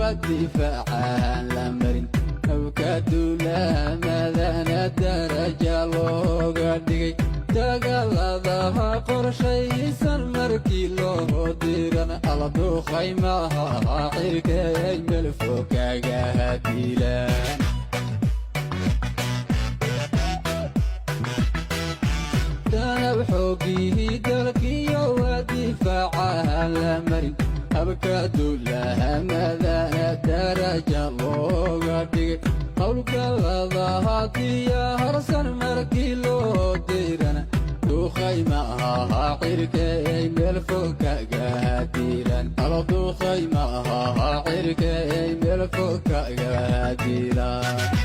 والدفاع لمرين وكدولا ماذا درجة لوغا ديغي dagaaladaha qorshaysan markii loo diran aladu khaymaha cirkay meel fog kaga dilaan danab xoogii dalkiyo difaaca la marin habka dulaha madana daraja looga dhigay howlgalladaha diyaarsan markii loo diran duqaymaha cirkay meel fog kaga dilaan aladu khaymaha cirkay meel fog kaga dilaan